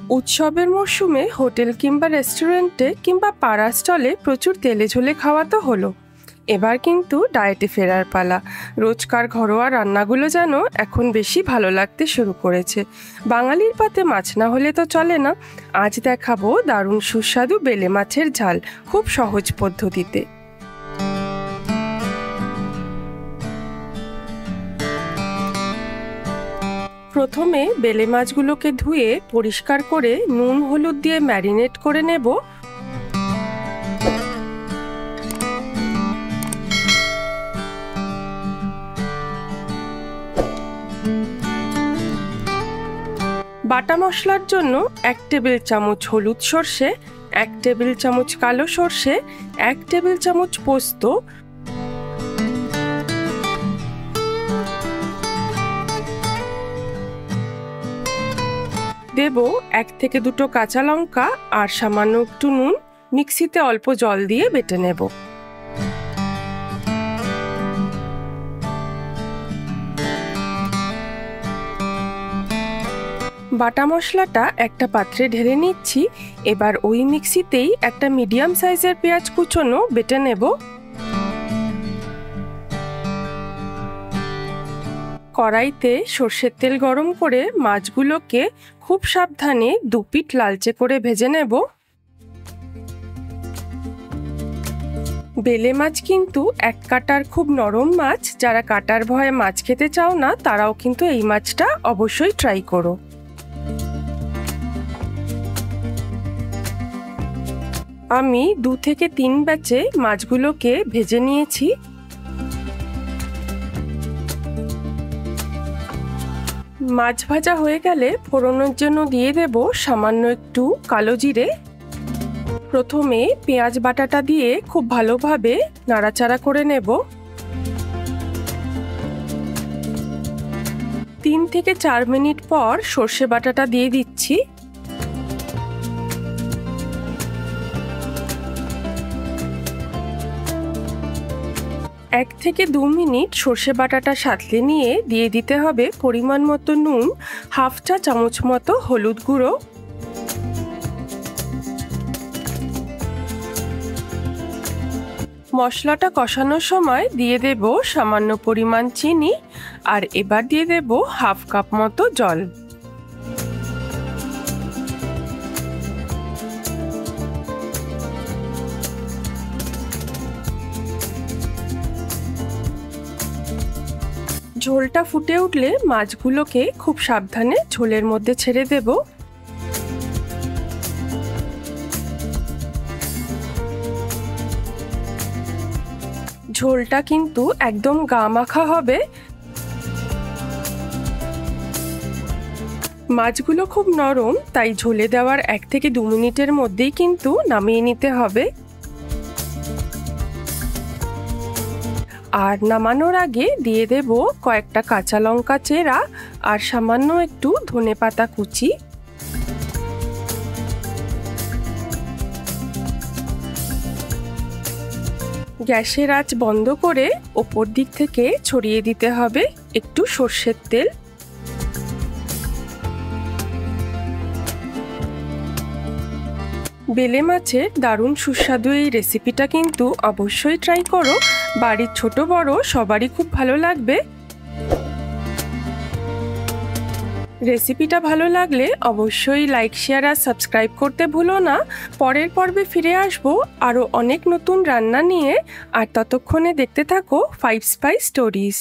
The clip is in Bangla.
উৎসবের মরশুমে হোটেল কিংবা রেস্টুরেন্টে কিংবা পাড়া স্টলে প্রচুর তেলে ঝোলে খাওয়া তো হলো, এবার কিন্তু ডায়েটে ফেরার পালা। রোজকার ঘরোয়া রান্নাগুলো যেন এখন বেশি ভালো লাগতে শুরু করেছে। বাঙালির পাতে মাছ না হলে তো চলে না। আজ দেখাবো দারুণ সুস্বাদু বেলে মাছের ঝাল, খুব সহজ পদ্ধতিতে। প্রথমে বেলে মাছগুলোকে ধুয়ে পরিষ্কার করে নুন হলুদ দিয়ে ম্যারিনেট করে নেব। বাটা মশলার জন্য 1 টেবিল চামচ হলুদ সর্ষে, 1 টেবিল চামচ কালো সর্ষে, 1 টেবিল চামচ পোস্ত, দেব 1 থেকে 2 কাঁচা লঙ্কা আর সামান্য একটু নুন। মিক্সিতে অল্প জল দিয়ে বেটে নেব। বাটা মশলাটা একটা পাত্রে ঢেলে নিচ্ছি। এবার ওই মিক্সিতেই একটা মিডিয়াম সাইজের পেঁয়াজ কুচোনো বেটে নেব। কড়াইতে সর্ষের তেল গরম করে মাছগুলোকে খুব সাবধানে 2 পিঠ লালচে করে ভেজে নেব। বেলে মাছ কিন্তু এক কাটার খুব নরম মাছ। যারা কাটার ভয়ে মাছ খেতে চাও না, তারাও কিন্তু এই মাছটা অবশ্যই ট্রাই করো। আমি 2 থেকে 3 ব্যাচে মাছগুলোকে ভেজে নিয়েছি। মাছ ভাজা হয়ে গেলে ফোড়নের জন্য দিয়ে দেব সামান্য একটু কালো জিরে। প্রথমে পেঁয়াজ বাটাটা দিয়ে খুব ভালোভাবে নাড়াচাড়া করে নেব। 3 থেকে 4 মিনিট পর সর্ষে বাটাটা দিয়ে দিচ্ছি। এক থেকে 2 মিনিট সর্ষে বাটাটা সাঁতলে নিয়ে দিয়ে দিতে হবে পরিমাণ মতো নুন, 1/2 চা চামচ মতো হলুদ গুঁড়ো, মশলাটা কষানোর সময় দিয়ে দেব সামান্য পরিমাণ চিনি, আর এবার দিয়ে দেব 1/2 কাপ মতো জল। ঝোলটা ফুটে উঠলে মাছগুলোকে খুব সাবধানে ঝোলের মধ্যে ছেড়ে দেব। ঝোলটা কিন্তু একদম গা মাখা হবে। মাছগুলো খুব নরম, তাই ঝোলে দেওয়ার 1 থেকে 2 মিনিটের মধ্যেই কিন্তু নামিয়ে নিতে হবে। আর নামানোর আগে দিয়ে দেব কয়েকটা কাঁচা লঙ্কা চেরা আর সামান্য একটু ধনেপাতা কুচি। গ্যাসের আঁচ বন্ধ করে ওপর দিক থেকে ছড়িয়ে দিতে হবে একটু সর্ষের তেল। বেলে মাছের দারুণ সুস্বাদু এই রেসিপিটা কিন্তু অবশ্যই ট্রাই করো। বাড়ির ছোট বড় সবারই খুব ভালো লাগবে। রেসিপিটা ভালো লাগলে অবশ্যই লাইক, শেয়ার আর সাবস্ক্রাইব করতে ভুলো না। পরের পর্বে ফিরে আসবো আরও অনেক নতুন রান্না নিয়ে। আর ততক্ষণে দেখতে থাকো 5 স্পাইস স্টোরিজ।